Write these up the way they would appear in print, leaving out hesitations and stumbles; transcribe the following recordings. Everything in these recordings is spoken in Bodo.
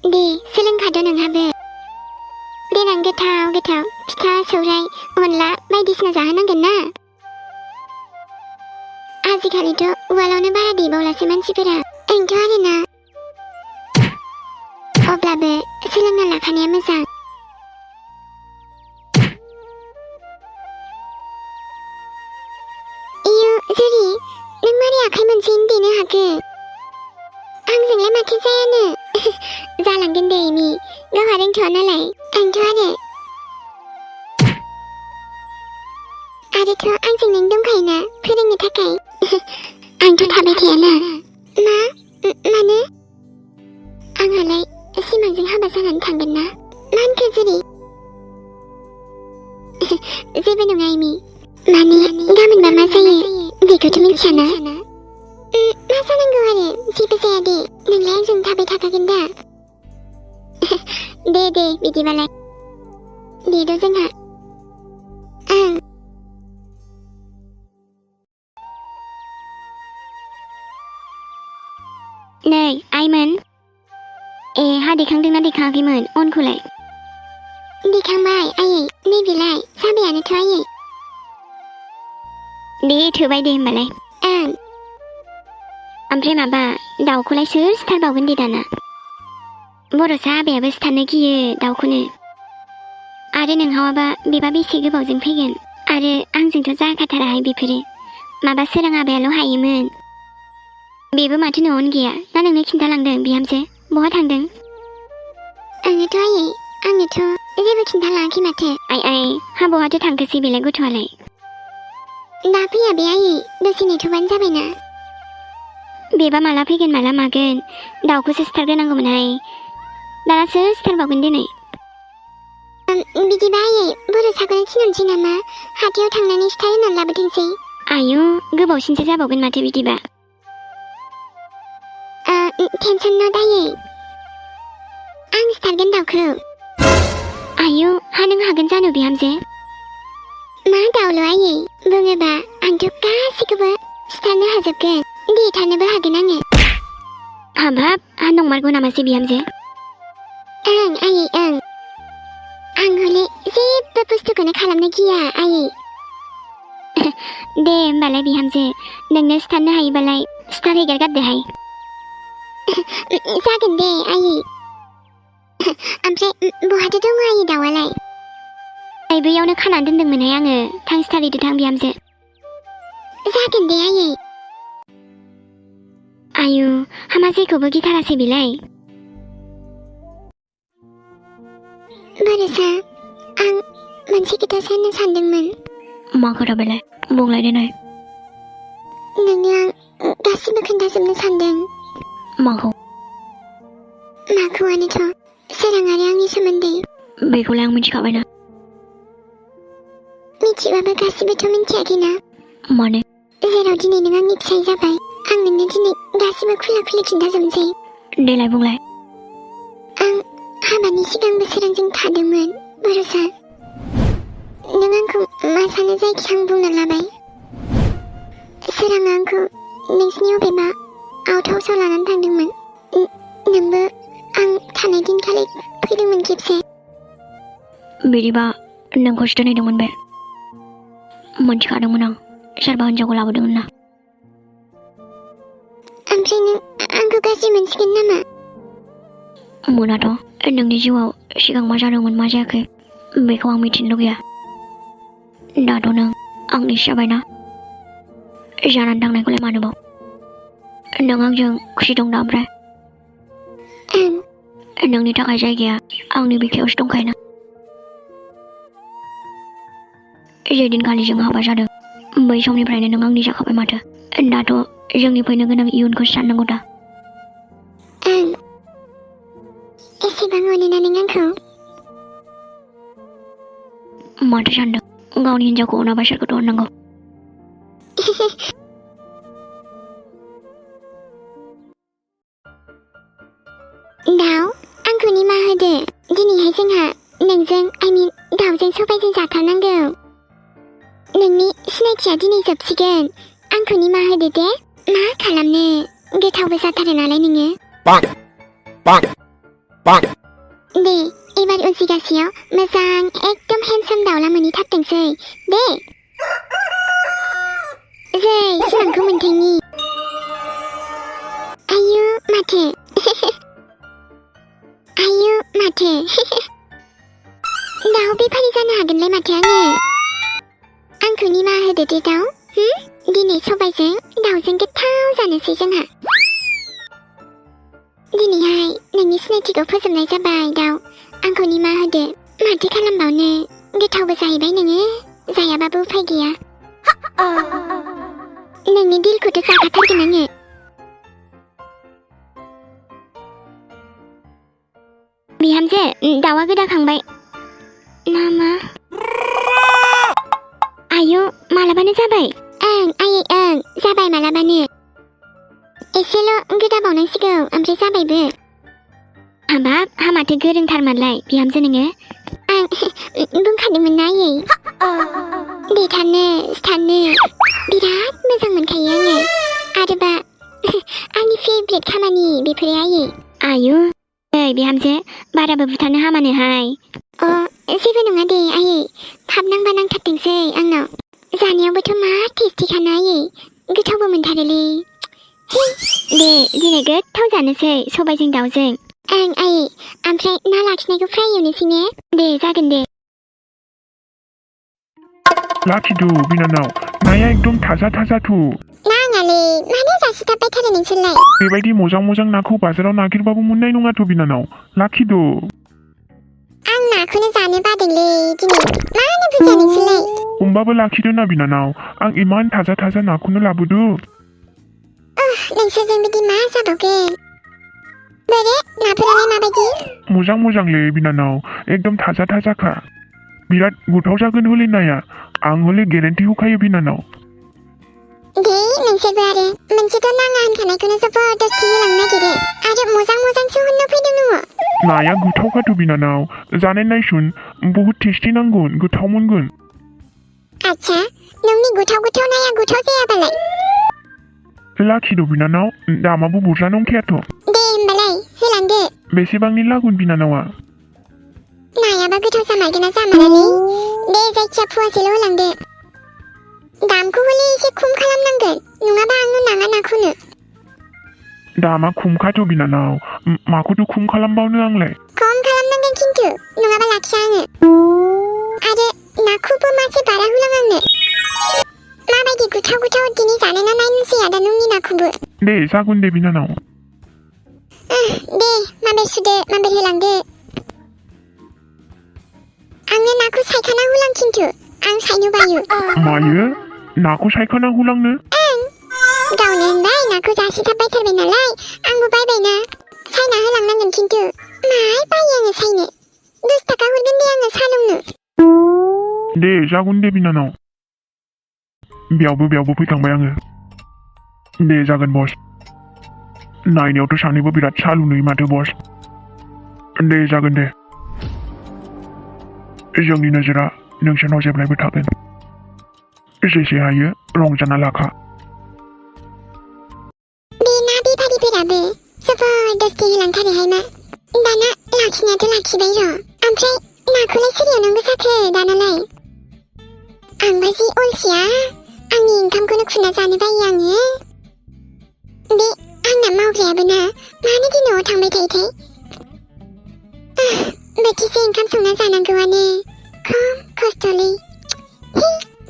दे सोलोंखाद' नोंहाबो। देनां गोथाव गोथाव फिथा सौराय अनला बायदिसिना जाहोनांगोन ना। आजिखालिथ' उवालावनो बारा देबावलासो मानसिफोरा। ओंथ' आरोना। अब्लाबो सोलोंना लाखानाया मोजां। इयो जुरि नों मारै आखाइ मोनसेयैनो देनो हाखो? आंजोंलाय माथो जायानो। जालांगोन दे एमि गावहा रोंथ'आ नालाय। आंथ' आरोथ' आंजों नों दंखायोना फोरोंनो थाखाय। आंथ' थाबाय थायाना। मानो? आंहालाय सिमांजों हाबा जानानै थांगोन ना। मा होनखो जुरि? जेबो नङा एमि। माने गाबोनबा मा जायो बेखौथ' मिथियाना। मा जानांगौ आरो जेबो जाया दे। नोंलाय आंजों थाबाय थाखागोन दा। दे बिदिबालाय। देद' जोंहा। नै आइमोन। ए हा देखांदोंना देखाङाखैमोन अनखौलाय? देखांबाय आयै। नैबेलाय जाबायानोथ' आयै। दे थोबाय दे होमबालाय। ओमफ्राय माबा दाउखौलाय सोर सिथारबावगोन दे दाना? बर'सा आबायाबो सिथारनो गियो दाउखौनो। आरो नोंहावाबा बेबा बेसे गोबावजों फैगोन? आरो आंजोंथ' जाखाथाराहाय बेफोरो। माबा सोरां आबायाल' हायोमोन। बेबो माथो न'आवनो गैया ना नोंनो खिन्थालांदों बिहामजो? बहा थांदों? आङोथ' आयै आंनोथ' जेबो खिन्थालाङाखै माथो। आइ हा बहाथो थांखोसै बेलाय गथ'आलाय? दा फैया बे आयै दसे नेथ'बानो जाबायना। बेबा माला फैगोन माला मागोन दाउखौसो सिथारग्रोनांगौमोनहाय। दाना सोर सिथारबावगोन दिनै? बिदिबा आयै बर'साखौनो थिनहरसै नामा? हाथायाव थांनानै सिथार होनानै लाबोथोंसै। आयु गोबावसिनसो जाबावगोन माथो बिदिबा। टेनसन न' दायै आं सिथारगोन दाउखौ। आयु हा नों हागोन जानो बिहामजो? मा दाउल' आयै बुङोबा आंथ' गासिखौबो सिथारनो हाजोबगोन। देथारनोबो हागोन आङो। हाबाब हा नंमारगौ नामासै बिहामजो? ओं आयै ओं। आं हले जेबो बुस्थुखौनो खालामनो गिया आयै। दे होमबालाय बिहामजो नोंनो सिथारनो हायोबालाय सिथारहैगारगारदोहाय। जागोन दे आयै। ओमफ्राय बहाथो दङ आयै दाउआलाय? बैयावनो खानानै दोनदोंमोनहाय आङो। थां सिथारहैदो थां बिहामजो। जागोन दे आयै। आयु हामा जेखौबो गिथारासै बेलाय। बर'सा आं मोनसे खोथा साननो सानदोंमोन। मा खोथा बेलाय बुंलाय देनाय। नोंनो आं गासिबो खोन्थाजोबनो सानदों। माखौ? माखौआनोथ' सोरां आरो आंनि सोमोन्दै। बेखौलाय आं मिथिखाबायना। मिथिबाबो गासिबोथ' मिथियाखैना। माने? जेराव दिनै नों आंनि फिसाय जाबाय आं नोंनो दिनै गासिबो खुला खुलि खिन्थाजोबनोसै। देलाय बुंलाय। आं हाबानि सिगांबो सोरांजों थादोंमोन बर'सा। नों आंखौ मा सानो जायखिया आं बुंना लाबाय। सोराङा आंखौ नोंसिनि अबेबा आउट हाउसाव लानानै थांदोंमोन। नोंबो आं थानाय दिनखालि फैदोंमोन खेबसे। बिदिबा नोंखौसो दोनहैदोंमोन बे? मोनथिखादोंमोन आं सोरबा हिन्जावखौ लाबोदोंमोन ना। ओमफ्राय नों आंखौ गाज्रि मोनसिगोन नामा? मोनाथ' नोंनि जिउआव सिगां मा जादोंमोन मा जायाखै बेखौ आं मिथिनो लुगैया। दाथ' नों आंनि जाबायना जानानै थांनायखौलाय मानोबाव? नों आंजों खुसि दं दा ओमफ्राय? नोंनि थाखाय जायगाया आंनि बिखायावसो दंखायोना। जेदिनखालि जों हाबा जादों बै समनिफ्रायनो नों आंनि जाखाबाय माथो। दाथ' जोंनि फैनो गोनां इयुनखौ साननांगौ दा। एसेबां अनोना नों आंखौ? माथो सानदों गावनि हिन्जावखौ अनाबा सोरखौथ' अननांगौ। दाउ आंखौ निमाहा होदो। दिनैहाय जोंहा नोंजों दाउजों सबायजों जाथारनांगौ। नोंनि सिनायथिया दिनै जोबसिगोन। आंखौ निमाहा होदो दे। मा खालामनो गोथावबो जाथारो नालाय नोङो। 네, 이발 운시가시요. 매상 액돔 핸섬 나올라머니 탑등스이. 네. 제이, 시만큼 문탱이. 아유, 마트. 아유, 마트. 나오 비파리잖아, 하길래 마트 하네. 앙쿠니마 흐드드다오? 응? 니네 소발승, 나오승 그타오자는 시즌하. 니니하이, 능이 스네티고 포슴날 자바이다오. 앙쿠니마 흐드, 마트 칼람바오는 그타오브 사이바이 능이, 자야바부 팔기야. 능이 딜코드 싸가탈기나는. 미함제, 나와 그다 강바이. 나마. 아유, 말라바는 자바이. 아이, 자바이 말라바는. 에셀로 그다 보는 시고, 암프레 자바이브. 하밥, 하마트 그릉 탈말라이, 비함제 능에. 뭉카드문 나이. 네 타는, 스타는. 비랏, 매상문 카이양에. 아르바. 아니 페이브릿 카마니, 비프레아이. 아유. 비함제, 바라브 부타는 하마는 하이. 세븐웅아데 아이. 밥낭바낭 탑등스이, 앙노. 자니어부터 마 테스티하나이. 그터보면 다르리. 네, 니네 그 터지 않으세요. 소발증 나오증. 아이. 암프레 나락시네고 프라이오니시네. 네, 작은데. 라키도 비나나오. 나야 एकदम 타자 투. 나가리, 마네 자시다 빠타르는 슬라이. बेबायदि मोजां नाखौ बाजाराव नागिरबाबो मोननाय नङाथ' बिनानाव लाखिद' आं नाखौनो जानो बादोंलै दिनै मानो बुरजा नोंसोरलाय हमबाबो लाखिदो ना बिनानाव आं इमान थाजा नाखौनो लाबोदो नोंसोरजों बिदि मा जाबावगोन बोरे नाफोरालाय माबायदि मोजांलै बिनानाव एकदम थाजाखा बिराद गोथाव जागोन हले नाया आं हले गेरेन्टि होखायो बिनानाव दे नोंसोरबो आरो मोनसेथ' नाङा होनखानायखौनो जबरदस्ति होलांनो नागिरो आरो मोजांसो होननो फैदों नोङो नाया गोथावखाथ' बिनानाव जानाय नायसुन बहुत टेस्टि नांगोन गोथाव मोनगोन आच्छा नोंनि गोथाव नाया गोथाव जायाबालाय लाखिद' बिनानाव दामाबो बुरजा नंखायाथ' दे होमबालाय होलांदो बेसेबांनि लागोन बिनानावा नायाबा गोथाव जामारगोना जामारालै दे जायखिया फुवासेल' होलांदो दामखौ हले एसे खम खालामनांगोन नङाबा आंनो नाङा नाखौनो दामा खमखाथ' बिनानाव माखौथ' खम खालामबावनो आंलाय खम खालामनांगोन खिन्थु नङाबा लाखिया आङो आरो नाखौबो मासे बारा होलां आंनो माबायदि गोथाव दिनै जानो ना नायनोसै आदा नोंनि नाखौबो दे जागोन दे बिनानाव दे माबे सुदो माबे होलांदो आंनो नाखौ सायखाना होलां खिन्थु आं सायनो बायो मायो नाखौ सायखाना होलांनो गावनो होनबाय नाखौ जासिथाबबायथारबाय नालाय आंबो बायबायना सायना होलांनांगोन खिन्थु माय बायो आङो सायनो 10 थाखा हरगोन दे आङो सा लोंनो दे जागोन दे बिनानाव बेयावबो फैखांबाय आङो दे जागोन बस नायनायावथ' सानैबो बिराद सालु नुयो माथो बस दे जागोन दे जोंनि नोजोरा नोंसोरनाव जेब्लायबो थागोन जेसे हायो रंजाना लाखा बे ना बेफारिफोराबो जबरदस्ति होलांथारोहाय मा दाना लाखिनायाथ' लाखिबाय र' ओमफ्राय नाखौलाय सोर एवनांगौ जाखो दानालाय आंबा जि अलसिया आंनि ओंखामखौनो खुना जानो बायो आङो बे आंना मावग्रायाबो ना मानो दि न'आव थांबाय थायोथाय बोथिसे ओंखाम संना जानांगौआनो खम खस्थ'लै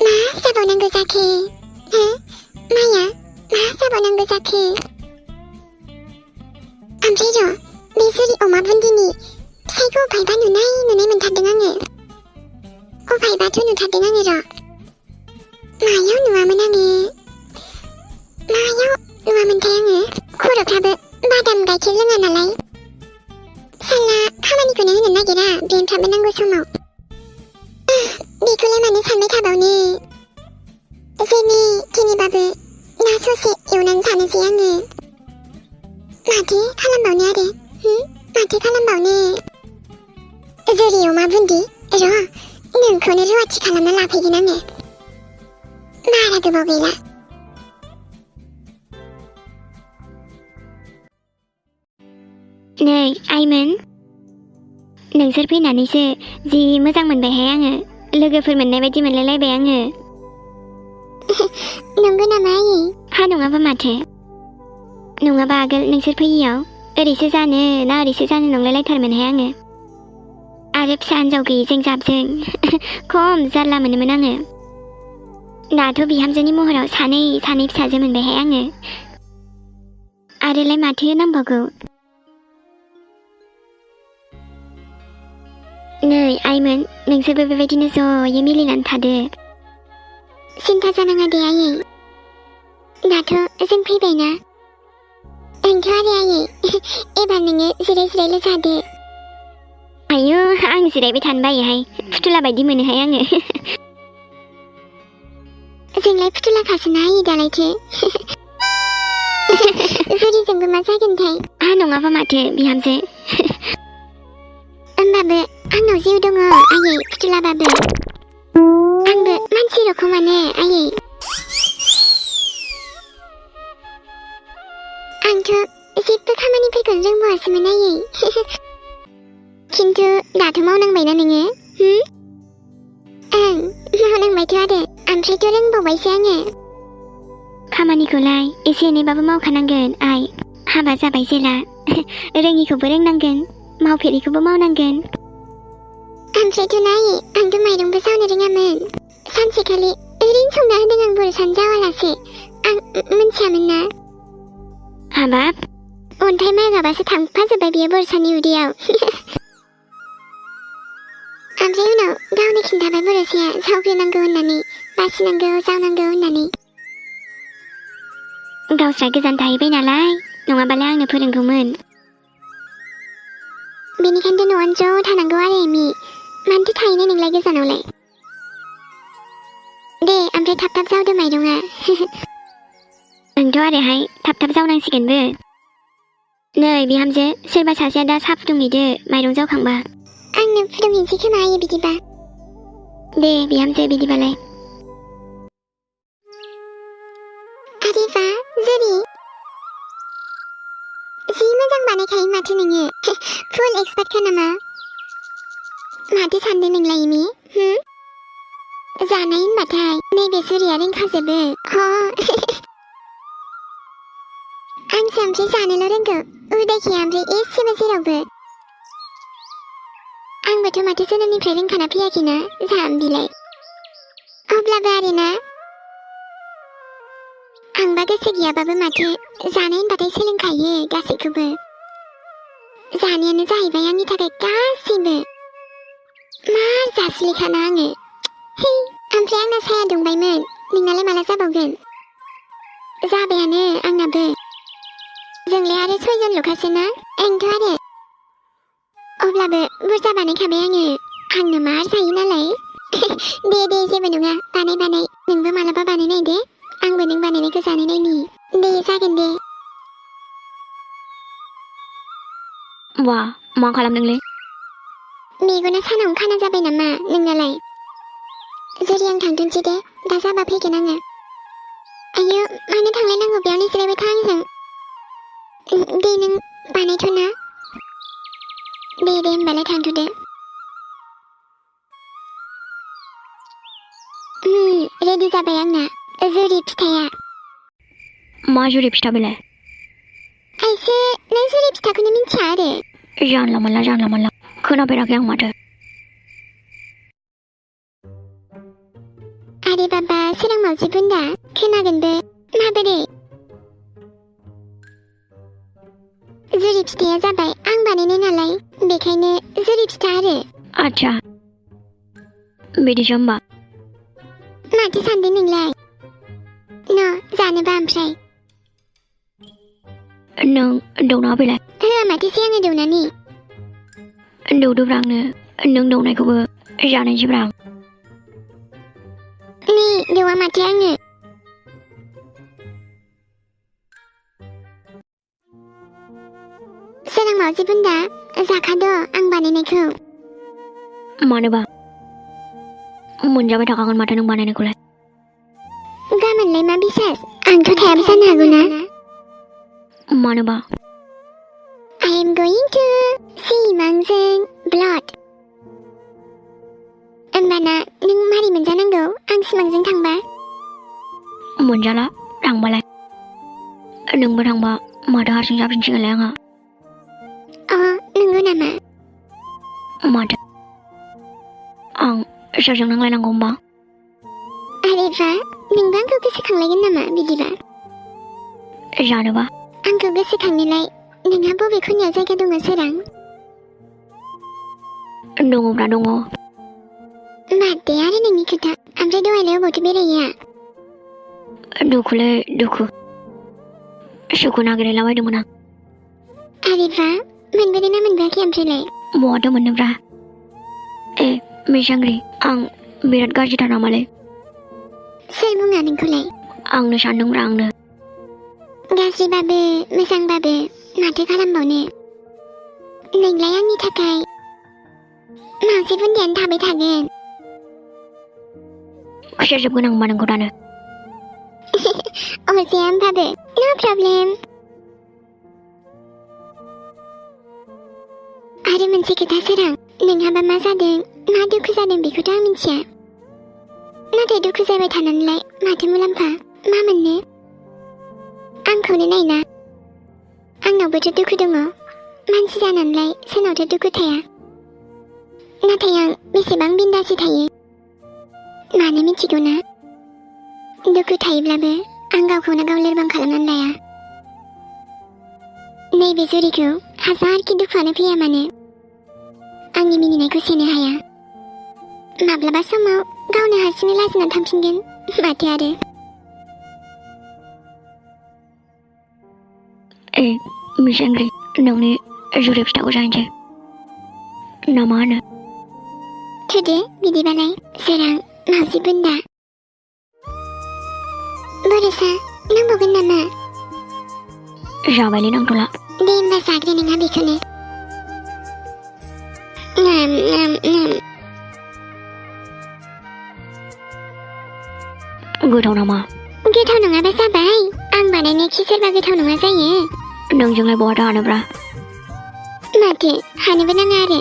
मा जाबावनांगौ जाखो माया मा जाबावनांगौ जाखो ओमफ्राय र' बे जुरि अमा बुन्दिनि फिसाइखौ अफायबा नुनाय मोनथारदों आङो अफायबाथ' नुथारदों आङो र' मायाव नुवामोन आङो मायाव नुवामोनथाय आङो खर'फ्राबो बादाम गाइखेर लोङा नालाय साला खामानिखौनो होनो नागिरा ब्रेनफ्राबो नांगौ समाव बेखौलाय मानो सानबाय थाबावनो जेने थेनेबाबो ना ससे एवनानै जानोसै आङो माथो खालामबावनो आरो माथो खालामबावनो जुरि अमा बुन्दि र' नोंखौनो रुवाथि खालामना लाफैगोन आङो बारा गोबाव गैला नै आइमोन नोंसोर फैनानैसो जि मोजां मोनबायहाय आङो लोगोफोर मोननाय बायदि मोनलायलायबाय आङो नंगौ नामा आयै हा नङाबा माथो नङाबा आगोल नोंसोर फैयियाव ओरैसो जानो ना ओरैसो जानो नंलायलायथारमोनहाय आङो आरो फिसा हिनजाव गैयिजों जाबजों खम जारला मोनोमोन आङो दाथ' बिहामजोनि महराव सानै फिसाजो मोनबायहाय आङो आरोलाय माथो नांबावगौ नै आइमोन नोंसोरबो बेबायदिनो ज'यै मिलिनानै थादो सिन्था जानाङा दे आयै दाथ' जों फैबायना ओंथ' आरो आयै एबार नोङो जिरायल' जादो आयौ आं जिरायबाय थानो बायोहाय फुथुला बायदि मोनोहाय आङो जोंलाय फुथुलाखासोना आयै दालायथो जुरिजोंबो मा जागोनथाय हा नङाबा माथो बिहामजो होमबाबो आंनाव जिउ दङ आयै फुथुलाबाबो आंबो मानसि रखमानो आयै आंथ' जेबो खामानिफोरखौनो रोंबावासोमोन आयै खिन्थु दाथ' मावनांबायना नोङो ओं मावनांबायथ' आरो ओमफ्रायथ' रोंबावबायसो आङो खामानिखौलाय एसे एनैबाबो मावखानांगोन आइ हाबा जाबाय जेला रोङिखौबो रोंनांगोन मावफेरिखौबो मावनांगोन ओमफ्रायथ' नायै आंथ' माइरंबो जावनो रोङामोन सानसेखालि ओरैनो संना होदों आं बर' सान जावालासे आं मिन्थियामोन ना हाबाब अन्थाइ मागाबासो थांफाजोब्बाय बियो बर' साननि उदैयाव ओमफ्राय उनाव गावनो खिन्थाबाय बर'साया जावग्रोनांगौ होननानै बासिनांगौ जावनांगौ होननानै गावस्रा गोजान थाहैबाय नालाय नङाबालाय आंनो फोरोंगौमोन बेनिखायनोथ' न'आवनो ज' थानांगौ आरो एमि मानोथो थाहैनो नोंलाय गोजानावलाय दे ओमफ्राय थाब थाब जावदो माइरङा नोंथ' आरोहाय थाब थाब जावनांसिगोनबो नै बिहामजो सोरबा सासेया दा साहा फुदुंहैदो माइरं जावखांबा आंनो फुदुंहैनोसै खोमा आयै बिदिबा दे बिहामजो बिदिबालाय आरे बा जुरि जि मोजां बानायखायो माथो नोङो फुल एक्सपार्टखा नामा माथो सानदों नोंलाय एमि जानाय होनबाथाय नैबे जुरिया रोंखाजोबो आंसो ओमफ्राय जानोल' रोंगौ उदायखाया ओमफ्राय एसेबो जेरावबो आंबोथ' माथो जोनोमनिफ्राय रोंखाना फैयाखैना जाम्बिलाय अब्लाबो आरोना आंबा गोसो गैयाबाबो माथो जानो होनबाथाय सोलोंखायो गासैखौबो जानायानो जाहैबाय आंनि थाखाय गासैबो मार जासुलिखाना आङो है ओमफ्राय आंना साया दुंबायमोन नोंनालाय माला जाबावगोन जाबायानो आंनाबो जोंलाय आरो 6 जनल'खासो ना ओंथ' आरो अब्लाबो बुरजा बानायखाबाय आंनो मार जायो नालाय दे जेबो नङा बानाय नोंबो मालाबा बानायनाय दे आंबो नों बानायनायखौ जानाय नायनि दे जागोन दे वा मा खालामदोंलै मेगना सानावनो खाना जाबाय नामा नोंनालाय जुरि आं थांथोंसै दे दा जाबा फैगोन आङो आयौ मानो थांलायनांगौ बेयावनो जिरायबाय था आंजों दे नों बानायथ'ना दे होमबालाय थांथ'दो रेडि जाबाय आंना जुरि फिथाया मा जुरि फिथा बेलाय आइसो नों जुरि फिथाखौनो मिन्थिया आरो जानला मोनला खोनाफेराखै आं माथो आरे बाबा सोरां मावजि बुन्दा खोनागोनबो माबोरै जुरि फिथाया जाबाय आं बानायनाय नालाय बेखायनो जुरि फिथा आरो आच्छा बिदिसो होमबा माथो सानदों नोंलाय न' जानोबा ओमफ्राय नों दौना होफैलाय होआ माथोसै आङो दौनानै दौदोब्रा आंनो नों दौनायखौबो जानायसैब्रा आं नै दौआ माथो आङो सोरां मावजि बुन्दा जाखाद' आं बानायनायखौ मानोबा मोनजाबाय थाखागोन माथो नों बानायनायखौलाय गाबोनलाय मा बिसास आंथ' थायाबो जानो हागौ ना मानोबा I am going to see Mangzeng blood दाना नों मारै मोनजानांगौ आं सिमांजों थांबा? मोनजाला थांबालाय नोंबो थांबा माथो हारसिं जाफिनसिगोनलाय आंहा। नंगौ नामा? माथो आं सोरजों नांलायनांगौ होमबा? आरे बा नोंबो आंखौ गोसोखांलायगोन नामा बिदिबा? जानोबा आंखौ गोसोखांनोलाय नोंहा बबे खनायाव जायगा दङ सोरां? दङब्रा दङ। माथो आरो नोंनि खोथा ओमफ्राय दहायलाय अबावथो बेरायहैया? दुखुलै दुखु सुखु नागिरहैलाबायदोंमोन आं। आरे बा मोनबोदों ना मोनबोआखै ओमफ्रायलाय? बहाथो मोननोब्रा मिसांग्रि आं बिराद गाज्रिथार नामालै? सोर बुङा नोंखौलाय? आंनो सानदोंब्रा आंनो। गाज्रिबाबो मोजांबाबो माथो खालामबावनो, नोंलाय आंनि थाखाय मासे बुन्दियानो थाबाय थागोन। खुसेरजोबगोन आं होमबा नोंखौ दानो। अरजाया होमबाबो नो प्रब्लेम। आरो मोनसे खोथा सोरां, नोंहाबा मा जादों मा दुखु जादों बेखौथ' आं मिथिया, नाथाय दुखु जाबाय थानानैलाय माथो मुलाम्फा मा मोननो? आंखौनो नायना, आंनावबोथ' दुखु दङ, मानसि जानानैलाय सोरनावथो दुखु थाया। नाथाय आं बेसेबां बिन्दासै थायो मानो मिथिगौ ना? दुखु थायोब्लाबो आं गावखौनो गाव लोरबां खालामनानै लाया। नैबे जुरिखौ हाजारखि दुखुआनो फैया मानो आंनि मिनिनायखौ सेनो हाया। माब्लाबा समाव गावनो हारसिङै लाजिना थांफिनगोन माथो आरो। मिसांग्रि नोंनि जुरि फिथाखौ जाहैनोसै ना मा होनो? थुदो बिदिबालाय सोरां मावजि बुन्दा। बर'सा नांबावगोन नामा? जाबायलै नांथ'ला। दे होमबा जाग्रो नोंहा बेखौनो। गोथाव नामा? गोथाव नङाबा जाबाय, आं बानायनाय खि सोरबा गोथाव नङा जायो? नोंजोंलाय बहाथो हानोब्रा? माथो हानोबो नाङा आरो।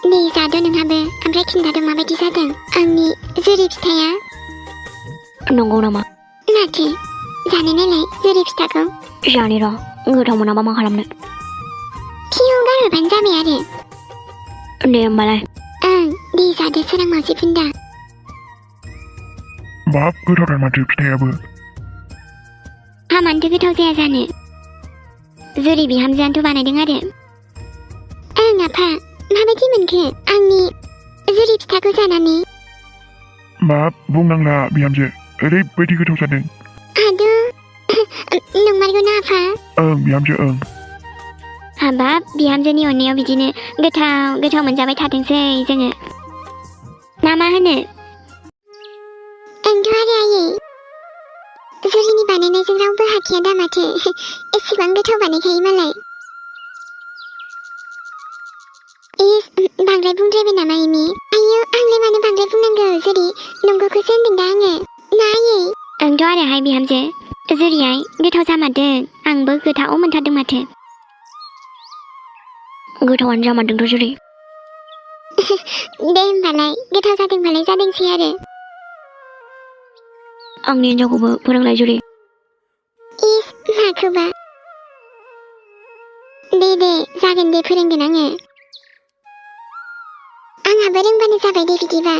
दे जाद' नोंहाबो, ओमफ्राय खिन्थाद' माबायदि जादों आंनि जुरि फिथाया? नंगौ नामा? माथो जानो नायलाय जुरि फिथाखौ। जानि र' गोथाव मोनाबा मा खालामनो? खियाव गारहरबानो जाबाय आरो। दे होमबालाय। दे जादो सोरां मावजि बुन्दा। बाब गोथावथार माथो फिथाइयाबो। हामानोथो गोथाव जाया जानो, जुरि बिहामजोआनोथ' बानायदों आरो। आफा माबायदि मोनखो आंनि जुरि फिथाखौ जानानै? बाब बुंनांला बिहामजो, ओरैबायदि गोथाव जादों। आदौ नंमारगौना आफा? बिहामजो हाबाब बिहामजोनि अननायाव बिदिनो गोथाव गोथाव मोनजाबाय थाथोंसै जोङो, ना मा होनो? आंथ' आरो आयै जुलिनि बानायनायजों रावबो हाखाया दा माथो, एसेबां गोथाव बानायखायो मालाय। बांद्राय बुंद्रायबाय नामा एमि? आयौ आंलाय मानो बांद्राय बुंनांगौ, जुरि नंगौखौसो होनदों दा आङो ना आयै? आंथ' आरोहाय बिहामजो, जुरियाय गोथाव जामारदों, आंबो गोथाव मोनथारदों माथो। गोथावानो जामारदोंथ' जुरि। दे होमबालाय गोथाव जादोंबालाय जादोंसै आरो। आंनि हिन्जावखौबो फोरोंलाय जुरि। माखौबा? दे जागोन दे फोरोंगोन आङो। आंहाबो रोंबानो जाबाय दे बिदिबा।